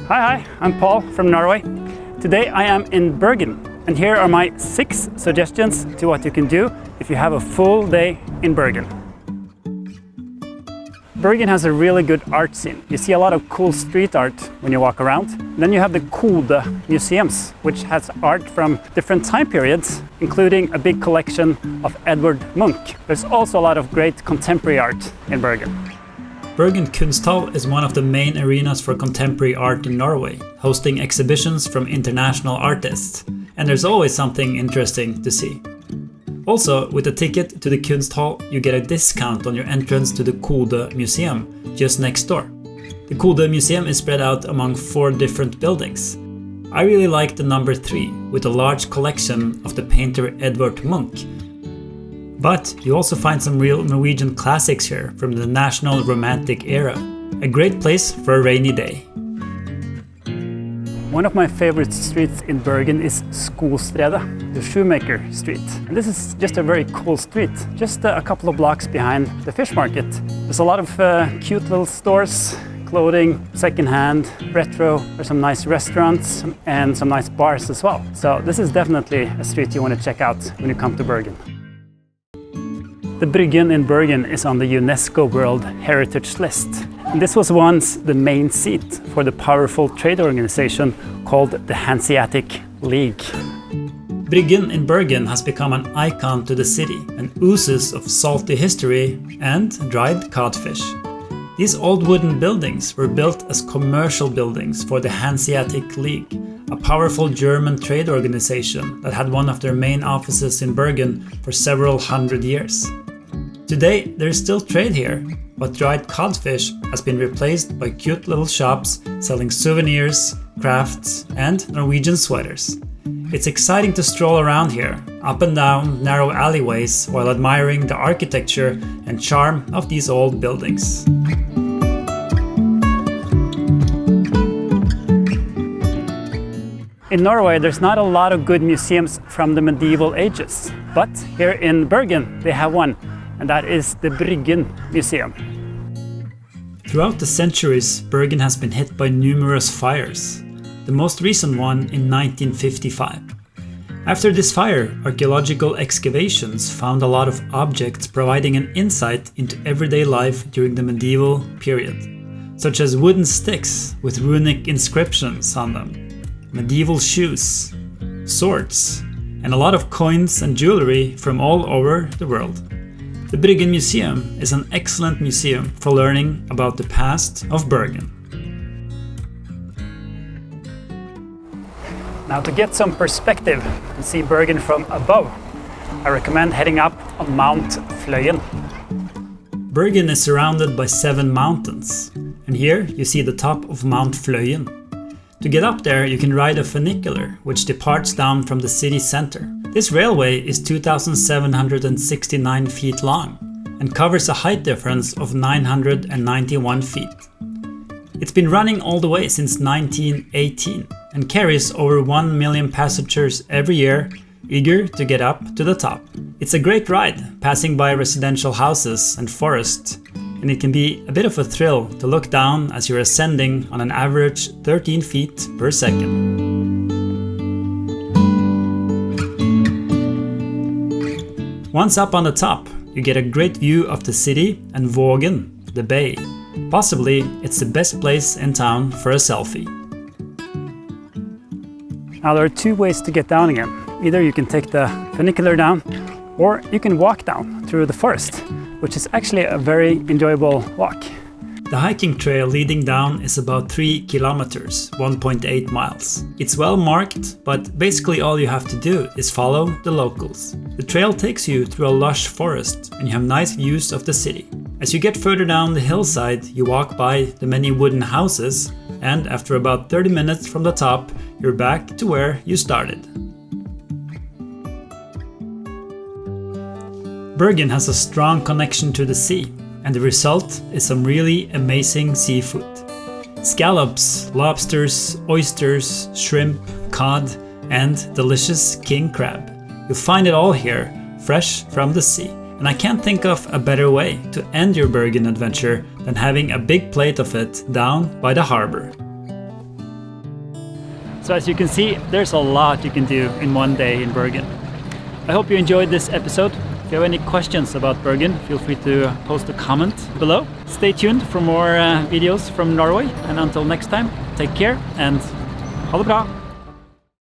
Hi, I'm Paul from Norway. Today I am in Bergen, and here are my 6 suggestions to what you can do if you have a full day in Bergen. Bergen has a really good art scene. You see a lot of cool street art when you walk around. Then you have the Tusen museums, which has art from different time periods, including a big collection of Edvard Munch. There's also a lot of great contemporary art in Bergen. Bergen Kunsthall is one of the main arenas for contemporary art in Norway, hosting exhibitions from international artists, and there's always something interesting to see. Also, with a ticket to the Kunsthall, you get a discount on your entrance to the Tusen Museum, just next door. The Tusen Museum is spread out among 4 different buildings. I really like the number 3, with a large collection of the painter Edvard Munch. But you also find some real Norwegian classics here from the National Romantic era. A great place for a rainy day. One of my favorite streets in Bergen is Skostredet, the Shoemaker street. And this is just a very cool street, just a couple of blocks behind the fish market. There's a lot of cute little stores, clothing, secondhand, retro, there's some nice restaurants and some nice bars as well. So this is definitely a street you want to check out when you come to Bergen. The Bryggen in Bergen is on the UNESCO World Heritage List. And this was once the main seat for the powerful trade organization called the Hanseatic League. Bryggen in Bergen has become an icon to the city and oozes of salty history and dried codfish. These old wooden buildings were built as commercial buildings for the Hanseatic League, a powerful German trade organization that had one of their main offices in Bergen for several hundred years. Today there is still trade here, but dried codfish has been replaced by cute little shops selling souvenirs, crafts, and Norwegian sweaters. It's exciting to stroll around here, up and down narrow alleyways, while admiring the architecture and charm of these old buildings. In Norway, there's not a lot of good museums from the medieval ages, but here in Bergen they have one, and that is the Bryggen Museum. Throughout the centuries, Bergen has been hit by numerous fires, the most recent one in 1955. After this fire, archaeological excavations found a lot of objects providing an insight into everyday life during the medieval period, such as wooden sticks with runic inscriptions on them, medieval shoes, swords, and a lot of coins and jewelry from all over the world. The Bryggen Museum is an excellent museum for learning about the past of Bergen. Now, to get some perspective and see Bergen from above, I recommend heading up on Mount Fløien. Bergen is surrounded by 7 mountains, and here you see the top of Mount Fløien. To get up there, you can ride a funicular, which departs down from the city center. This railway is 2,769 feet long and covers a height difference of 991 feet. It's been running all the way since 1918 and carries over 1 million passengers every year, eager to get up to the top. It's a great ride, passing by residential houses and forest, and it can be a bit of a thrill to look down as you're ascending on an average 13 feet per second. Once up on the top, you get a great view of the city and Vågen, the bay. Possibly, it's the best place in town for a selfie. Now, there are 2 ways to get down again. Either you can take the funicular down, or you can walk down through the forest, which is actually a very enjoyable walk. The hiking trail leading down is about 3 kilometers, 1.8 miles. It's well marked, but basically all you have to do is follow the locals. The trail takes you through a lush forest and you have nice views of the city. As you get further down the hillside, you walk by the many wooden houses, and after about 30 minutes from the top, you're back to where you started. Bergen has a strong connection to the sea, and the result is some really amazing seafood. Scallops, lobsters, oysters, shrimp, cod, and delicious king crab. You'll find it all here, fresh from the sea. And I can't think of a better way to end your Bergen adventure than having a big plate of it down by the harbor. So as you can see, there's a lot you can do in one day in Bergen. I hope you enjoyed this episode. If you have any questions about Bergen, feel free to post a comment below. Stay tuned for more videos from Norway, and until next time, take care and ha det bra!